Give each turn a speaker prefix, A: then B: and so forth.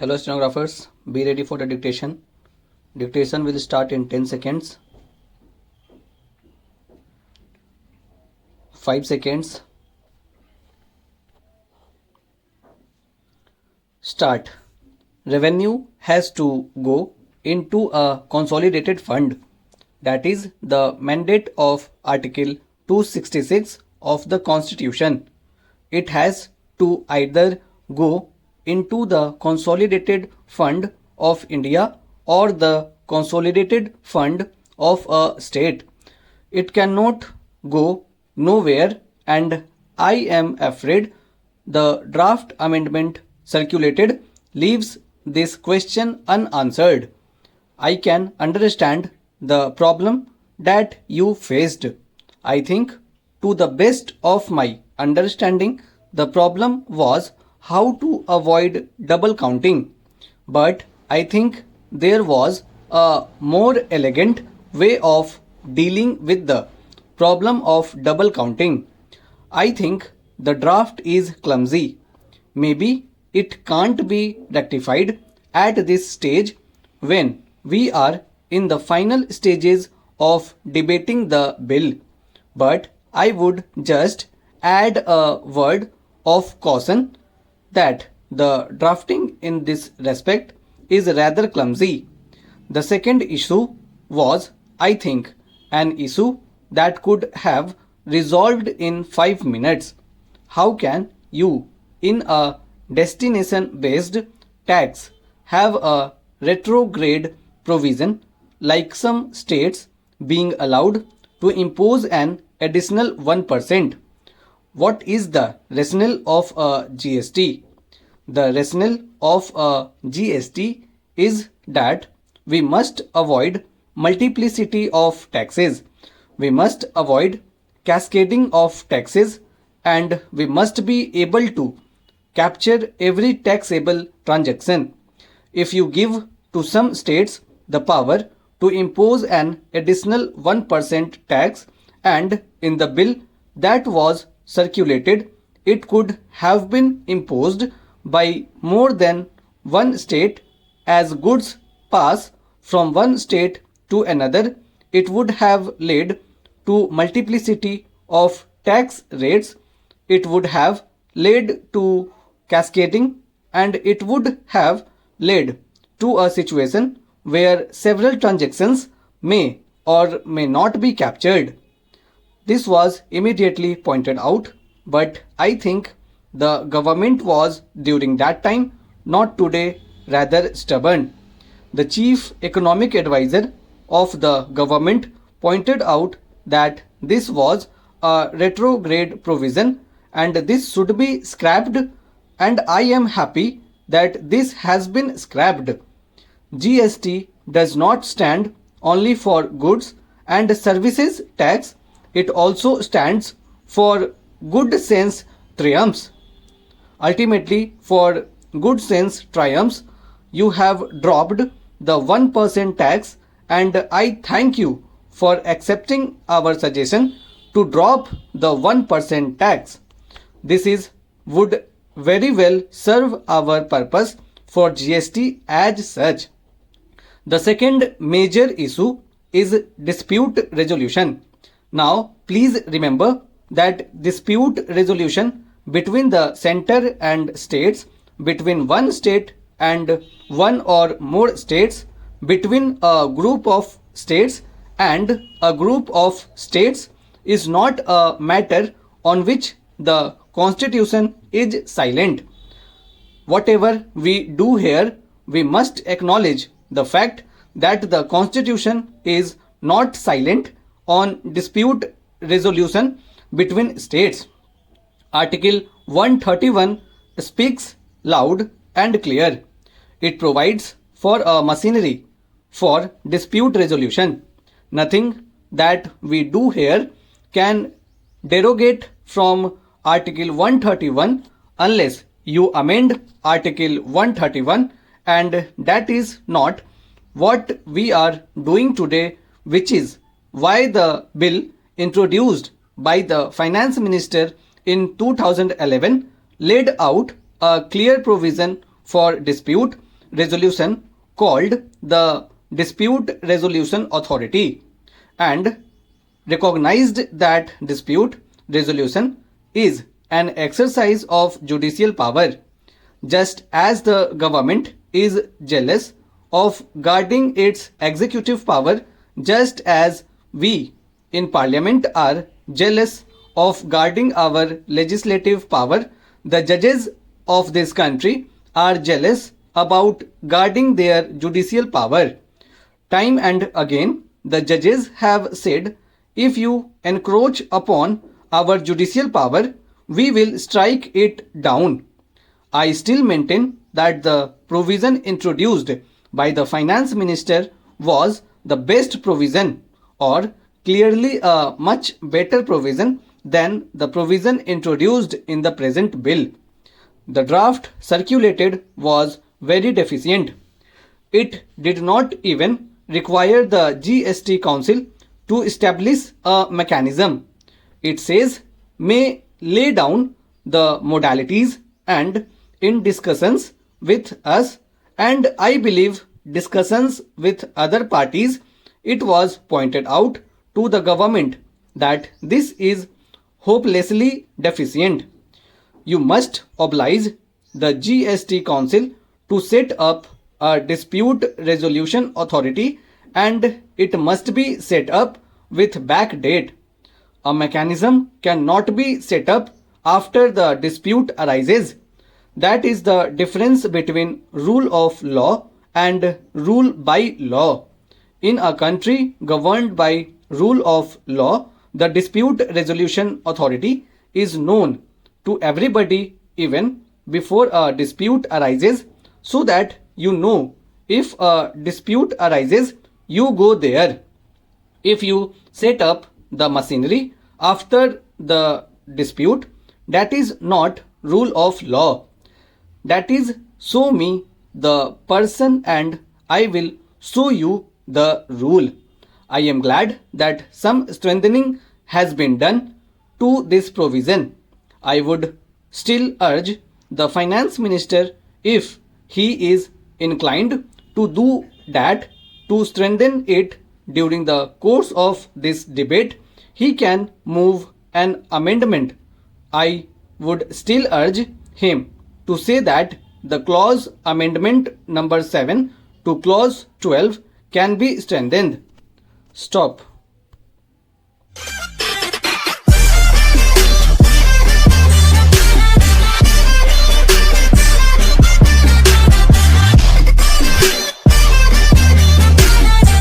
A: Hello stenographers, be ready for the dictation. Dictation will start in 10 seconds. 5 seconds. Start. Revenue has to go into a consolidated fund. That is the mandate of Article 266 of the Constitution. It has to either go into the Consolidated Fund of India or the Consolidated Fund of a state. It cannot go nowhere, and I am afraid the draft amendment circulated leaves this question unanswered. I can understand the problem that you faced. I think, to the best of my understanding, the problem was how to avoid double counting. But I think there was a more elegant way of dealing with the problem of double counting. I think the draft is clumsy. Maybe it can't be rectified at this stage when we are in the final stages of debating the bill. But I would just add a word of caution that the drafting in this respect is rather clumsy. The second issue was, I think, an issue that could have resolved in 5 minutes. How can you, in a destination based tax, have a retrograde provision like some states being allowed to impose an additional 1%? What is the rationale of a GST? The rationale of a GST is that we must avoid multiplicity of taxes, we must avoid cascading of taxes, and we must be able to capture every taxable transaction. If you give to some states the power to impose an additional 1% tax, and in the bill that was circulated, it could have been imposed by more than one state as goods pass from one state to another, it would have led to multiplicity of tax rates, it would have led to cascading, and it would have led to a situation where several transactions may or may not be captured. This was immediately pointed out, but I think the government was during that time, not today, rather stubborn. The chief economic advisor of the government pointed out that this was a retrograde provision and this should be scrapped, and I am happy that this has been scrapped. GST does not stand only for goods and services tax, it also stands for good sense triumphs. Ultimately, for good sense triumphs, you have dropped the 1% tax, and I thank you for accepting our suggestion to drop the 1% tax. This is would very well serve our purpose for GST as such. The second major issue is dispute resolution. Now, please remember that dispute resolution between the center and states, between one state and one or more states, between a group of states and a group of states is not a matter on which the Constitution is silent. Whatever we do here, we must acknowledge the fact that the Constitution is not silent on dispute resolution between states. Article 131 speaks loud and clear. It provides for a machinery for dispute resolution. Nothing that we do here can derogate from Article 131 unless you amend Article 131, and that is not what we are doing today, which is why the bill introduced by the Finance Minister in 2011 laid out a clear provision for dispute resolution called the Dispute Resolution Authority and recognized that dispute resolution is an exercise of judicial power, just as the government is jealous of guarding its executive power, just as we in Parliament are jealous of guarding our legislative power. The judges of this country are jealous about guarding their judicial power. Time and again, the judges have said, if you encroach upon our judicial power, we will strike it down. I still maintain that the provision introduced by the finance minister was the best provision, or clearly a much better provision than the provision introduced in the present bill. The draft circulated was very deficient. It did not even require the GST Council to establish a mechanism. It says may lay down the modalities, and in discussions with us, and I believe discussions with other parties, it was pointed out to the government that this is hopelessly deficient. You must oblige the GST Council to set up a dispute resolution authority, and it must be set up with back date. A mechanism cannot be set up after the dispute arises. That is the difference between rule of law and rule by law. In a country governed by rule of law, the dispute resolution authority is known to everybody even before a dispute arises, so that you know if a dispute arises, you go there. If you set up the machinery after the dispute, that is not rule of law. That is, show me the person and I will show you the rule. I am glad that some strengthening has been done to this provision. I would still urge the finance minister, if he is inclined to do that, to strengthen it during the course of this debate. He can move an amendment. I would still urge him to say that the clause amendment number 7 to clause 12 can be strengthened. Stop.